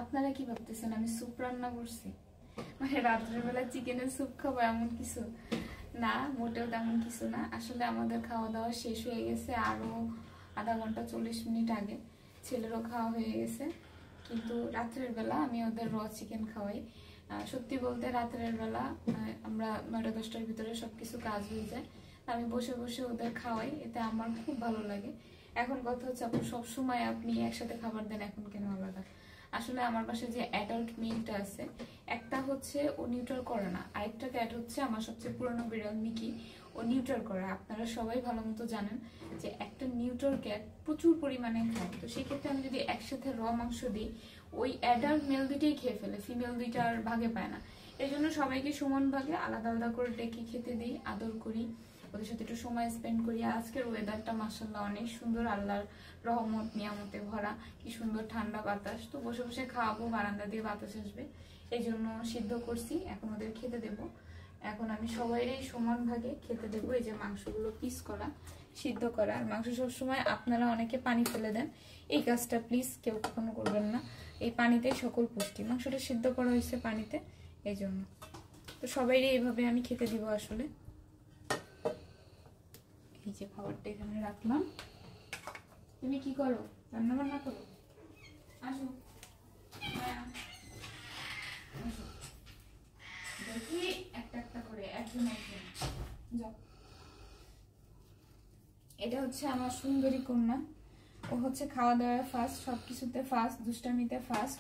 আপনারা কি ভাবতেছেন আমি স্যুপ রান্না করছি? মানে রাত্রের বেলা চিকেনের স্যুপ খাবো এমন কিছু না, মোটেও তেমন কিছু না। আসলে আমাদের খাওয়া দাওয়া শেষ হয়ে গেছে আরো আধা ঘন্টা 40 মিনিট আগে। ছেলেরও খাওয়া হয়ে গেছে, কিন্তু রাত্রের বেলা আমি ওদের র চিকেন খাওয়াই। সত্যি বলতে রাত্রের বেলা আমরা 9টা-10টার ভিতরে সবকিছু কাজ হয়ে যায়, আমি বসে বসে ওদের খাওয়াই, এতে আমার খুব ভালো লাগে। এখন কথা হচ্ছে আপু সবসময় আপনি একসাথে খাবার দেন, এখন কেন আলাদা? আসলে আমার পাশে যে অ্যাডাল্ট মেলটা আছে, একটা হচ্ছে ও নিউট্রাল করে না, আরেকটা ক্যাট হচ্ছে আমার সবচেয়ে পুরনো বিড়াল মিকি, ও নিউট্রাল করে। আপনারা সবাই ভালো মতো জানেন যে একটা নিউট্রাল ক্যাট প্রচুর পরিমাণে খায়, তো সেক্ষেত্রে আমি যদি একসাথে র মাংস দিই, ওই অ্যাডাল্ট মেল দুইটাই খেয়ে ফেলে, ফিমেল দুইটা আর ভাগে পায় না। এই জন্য সবাইকে সমান ভাগে আলাদা আলাদা করে ডেকে খেতে দিই, আদর করি, ওদের সাথে একটু সময় স্পেন্ড করি। আজকের ওয়েদারটা মাশাআল্লাহ অনেক সুন্দর, আল্লাহর রহমত নিয়ামতে ভরা, কি সুন্দর ঠান্ডা বাতাস। তো বসে বসে খাওয়াবো, বারান্দা দিয়ে বাতাস আসবে, এই জন্য সিদ্ধ করছি, এখন ওদের খেতে দেব। এখন আমি সবাইরই সমান ভাগে খেতে দেবো। এই যে মাংসগুলো পিস করা, সিদ্ধ করা। আর মাংস সবসময় আপনারা অনেকে পানি ফেলে দেন, এই কাজটা প্লিজ কেউ কখনো করবেন না। এই পানিতে সকল পুষ্টি, মাংসটা সিদ্ধ করা হয়েছে পানিতে, এই জন্য। তো সবাইরই এইভাবে আমি খেতে দিব। আসলে এই যে খাবারটা এখানে রাখলাম। তুমি কি করো? রান্না বান্না করো? আসো দেখি একটা একটা করে, একজন একজন যাও। এটা হচ্ছে আমার সুন্দরী কন্যা, ও হচ্ছে খাওয়া দাওয়ায় ফার্স্ট, সবকিছুতে ফার্স্ট, দুষ্টামিতে ফার্স্ট,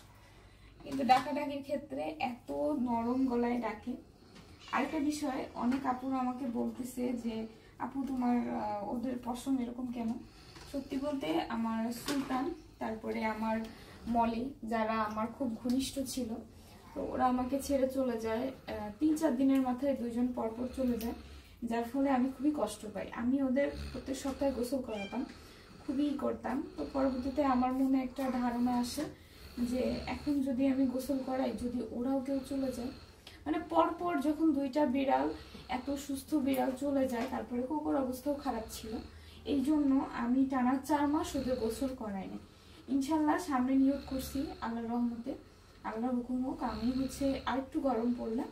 কিন্তু ডাকাডাকির ক্ষেত্রে এত নরম গলায় ডাকে। আরেকটা বিষয়, অনেক আপুরা আমাকে বলতেছে যে আপু তোমার ওদের পছন্দ এরকম কেন? সত্যি বলতে আমার সুলতান, তারপরে আমার মলি, যারা আমার খুব ঘনিষ্ঠ ছিল, তো ওরা আমাকে ছেড়ে চলে যায় 3-4 দিনের মাথায়, 2 জন পরপর চলে যায়, যার ফলে আমি খুবই কষ্ট পাই। আমি ওদের প্রত্যেক সপ্তাহে গোসল করাতাম, খুবই করতাম। তো পরবর্তীতে আমার মনে একটা ধারণা আসে যে এখন যদি আমি গোসল করাই, যদি ওরাও কেউ চলে যায়, মানে পরপর যখন 2টা বিড়াল, এত সুস্থ বিড়াল চলে যায়, তারপরে কোকোর অবস্থাও খারাপ ছিল, এই জন্য আমি টানা 4 মাস ওদের গোসল করাইনি। ইনশাল্লাহ সামনে নিয়ত করছি, আল্লাহর রহমতে, আল্লাহর হুকুম হোক, আমি হচ্ছে আরেকটু গরম পড়লে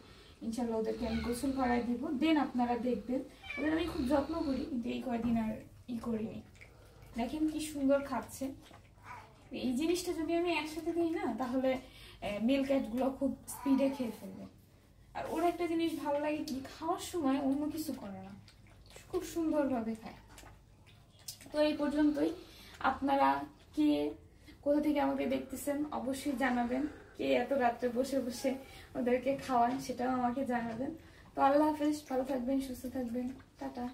ইনশাল্লাহ ওদেরকে আমি গোসল করাই দিব। দেন আপনারা দেখবেন ওদের আমি খুব যত্ন করি, কিন্তু এই কয়দিন আর করিনি। দেখেন কি সুন্দর খাচ্ছে। এই জিনিসটা যদি আমি একসাথে দিই না, তাহলে মেল ক্যাটগুলো খুব স্পিডে খেয়ে ফেলবে। আর ওর একটা জিনিস ভালো লাগে কি, খাওয়ার সময় অন্য কিছু করে না, খুব সুন্দরভাবে খায়। তো এই পর্যন্তই। আপনারা কে কোথা থেকে আমাকে দেখতেছেন অবশ্যই জানাবেন, কে এত রাত্রে বসে বসে ওদেরকে খাওয়ান সেটাও আমাকে জানাবেন। তো আল্লাহ হাফেজ, ভালো থাকবেন, সুস্থ থাকবেন, টাটা।